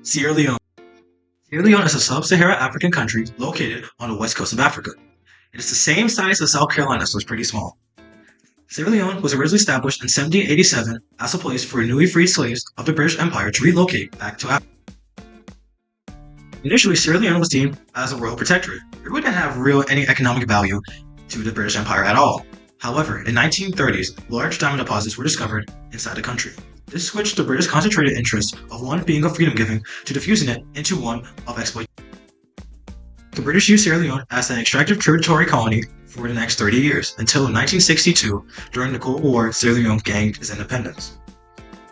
Sierra Leone. Sierra Leone is a sub-Saharan African country located on the west coast of Africa. It is the same size as South Carolina, so it's pretty small. Sierra Leone was originally established in 1787 as a place for newly freed slaves of the British Empire to relocate back to Africa. Initially, Sierra Leone was deemed as a royal protectorate. It wouldn't have any economic value to the British Empire at all. However, in 1930s, large diamond deposits were discovered inside the country. This switched the British concentrated interest of one being of freedom giving to diffusing it into one of exploitation. The British used Sierra Leone as an extractive territory colony for the next 30 years, until 1962, during the Cold War, Sierra Leone gained its independence.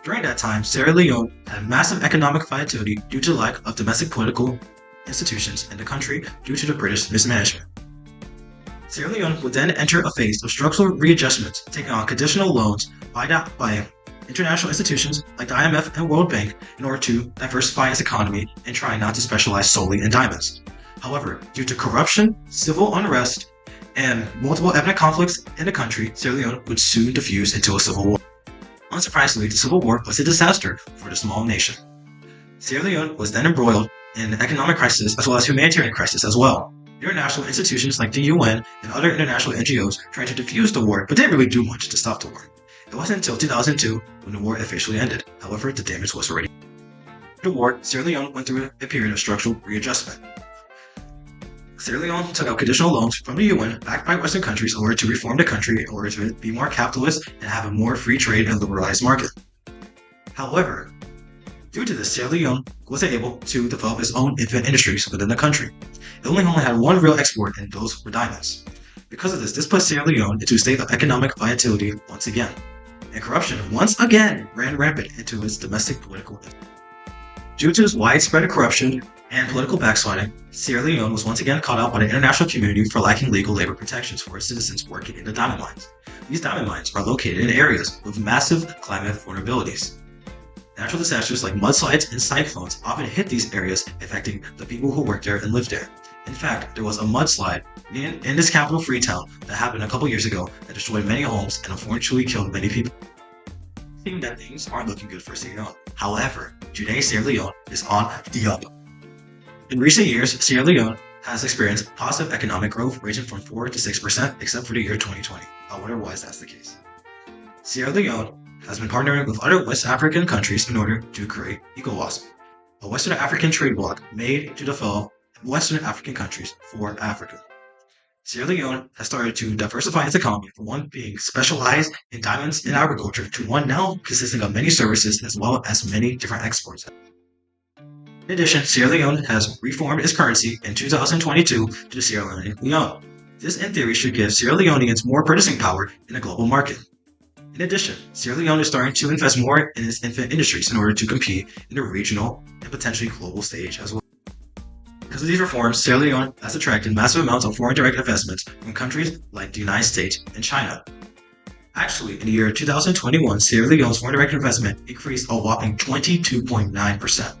During that time, Sierra Leone had massive economic vitality due to the lack of domestic political institutions in the country due to the British mismanagement. Sierra Leone would then enter a phase of structural readjustment, taking on conditional loans by international institutions like the IMF and World Bank in order to diversify its economy and try not to specialize solely in diamonds. However, due to corruption, civil unrest, and multiple ethnic conflicts in the country, Sierra Leone would soon diffuse into a civil war. Unsurprisingly, the civil war was a disaster for the small nation. Sierra Leone was then embroiled in economic crisis as well as humanitarian crisis as well. International institutions like the UN and other international NGOs tried to defuse the war, but didn't really do much to stop the war. It wasn't until 2002 when the war officially ended. However, the damage was already done. After the war, Sierra Leone went through a period of structural readjustment. Sierra Leone took out conditional loans from the UN backed by Western countries in order to reform the country in order to be more capitalist and have a more free trade and liberalized market. However, due to this, Sierra Leone wasn't able to develop its own infant industries within the country. It only had one real export, and those were diamonds. Because of this put Sierra Leone into a state of economic vitality once again, and corruption once again ran rampant into its domestic political. Due to this widespread corruption and political backsliding, Sierra Leone was once again caught out by the international community for lacking legal labor protections for its citizens working in the diamond mines. These diamond mines are located in areas with massive climate vulnerabilities. Natural disasters like mudslides and cyclones often hit these areas, affecting the people who work there and live there. In fact, there was a mudslide in this capital Freetown that happened a couple years ago that destroyed many homes and unfortunately killed many people. It seems that things aren't looking good for Sierra Leone. However, today Sierra Leone is on the up. In recent years, Sierra Leone has experienced positive economic growth ranging from 4 to 6% except for the year 2020. I wonder why that's the case. Sierra Leone has been partnering with other West African countries in order to create ECOWAS, a Western African trade bloc made to develop Western African countries for Africa. Sierra Leone has started to diversify its economy from one being specialized in diamonds and agriculture to one now consisting of many services as well as many different exports. In addition, Sierra Leone has reformed its currency in 2022 to the Sierra Leone. This in theory should give Sierra Leoneans more purchasing power in the global market. In addition, Sierra Leone is starting to invest more in its infant industries in order to compete in the regional and potentially global stage as well. Because of these reforms, Sierra Leone has attracted massive amounts of foreign direct investments from countries like the United States and China. Actually, in the year 2021, Sierra Leone's foreign direct investment increased a whopping 22.9%.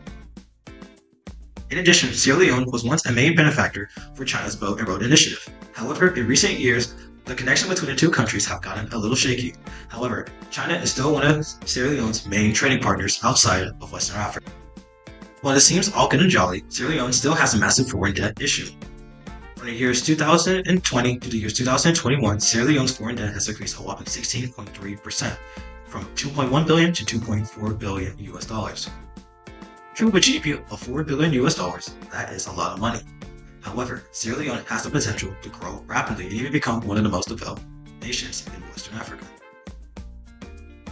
In addition, Sierra Leone was once a main benefactor for China's Belt and Road Initiative. However, in recent years, the connection between the two countries have gotten a little shaky. However, China is still one of Sierra Leone's main trading partners outside of Western Africa. While it seems all good and jolly, Sierra Leone still has a massive foreign debt issue. From the years 2020 to the years 2021, Sierra Leone's foreign debt has increased a whopping 16.3%, from 2.1 billion to 2.4 billion US dollars. True, with a GDP of $4 billion US dollars, that is a lot of money. However, Sierra Leone has the potential to grow rapidly and even become one of the most developed nations in Western Africa.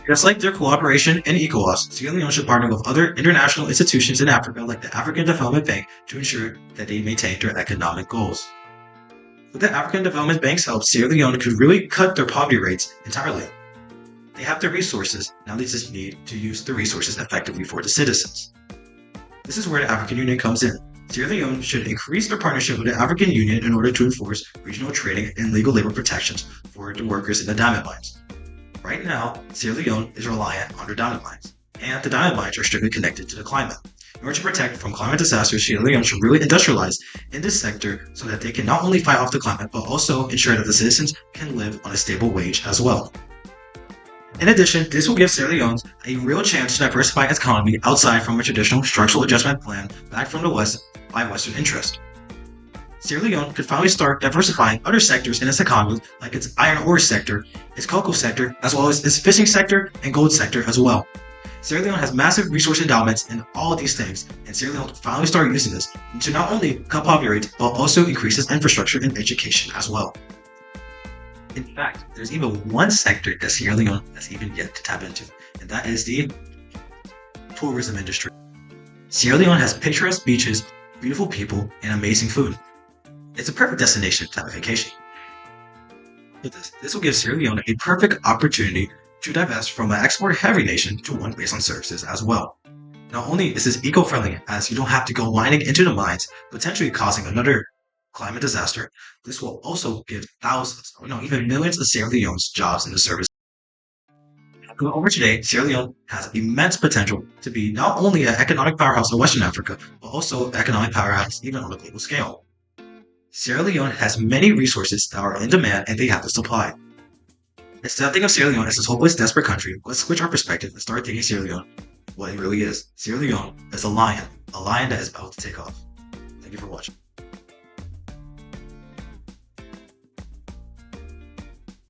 Just like their cooperation in ECOWAS, Sierra Leone should partner with other international institutions in Africa like the African Development Bank to ensure that they maintain their economic goals. With the African Development Bank's help, Sierra Leone could really cut their poverty rates entirely. They have the resources, now they just need to use the resources effectively for the citizens. This is where the African Union comes in. Sierra Leone should increase their partnership with the African Union in order to enforce regional trading and legal labor protections for the workers in the diamond mines. Right now, Sierra Leone is reliant on their diamond mines, and the diamond mines are strictly connected to the climate. In order to protect from climate disasters, Sierra Leone should really industrialize in this sector so that they can not only fight off the climate, but also ensure that the citizens can live on a stable wage as well. In addition, this will give Sierra Leone a real chance to diversify its economy outside from a traditional structural adjustment plan back from the West by Western interest. Sierra Leone could finally start diversifying other sectors in its economy, like its iron ore sector, its cocoa sector, as well as its fishing sector and gold sector as well. Sierra Leone has massive resource endowments in all of these things, and Sierra Leone could finally start using this to not only cut poverty rates, but also increase its infrastructure and education as well. In fact, there's even one sector that Sierra Leone has even yet to tap into, and that is the tourism industry. Sierra Leone has picturesque beaches, beautiful people, and amazing food. It's a perfect destination to have a vacation. With this will give Sierra Leone a perfect opportunity to divest from an export-heavy nation to one based on services as well. Not only is this eco-friendly, as you don't have to go mining into the mines, potentially causing another climate disaster, this will also give thousands, or no, even millions of Sierra Leone's jobs in the service. Going over today, Sierra Leone has immense potential to be not only an economic powerhouse of Western Africa, but also an economic powerhouse even on a global scale. Sierra Leone has many resources that are in demand and they have the supply. Instead of thinking of Sierra Leone as this hopeless, desperate country, let's switch our perspective and start thinking Sierra Leone what it really is. Sierra Leone is a lion that is about to take off. Thank you for watching.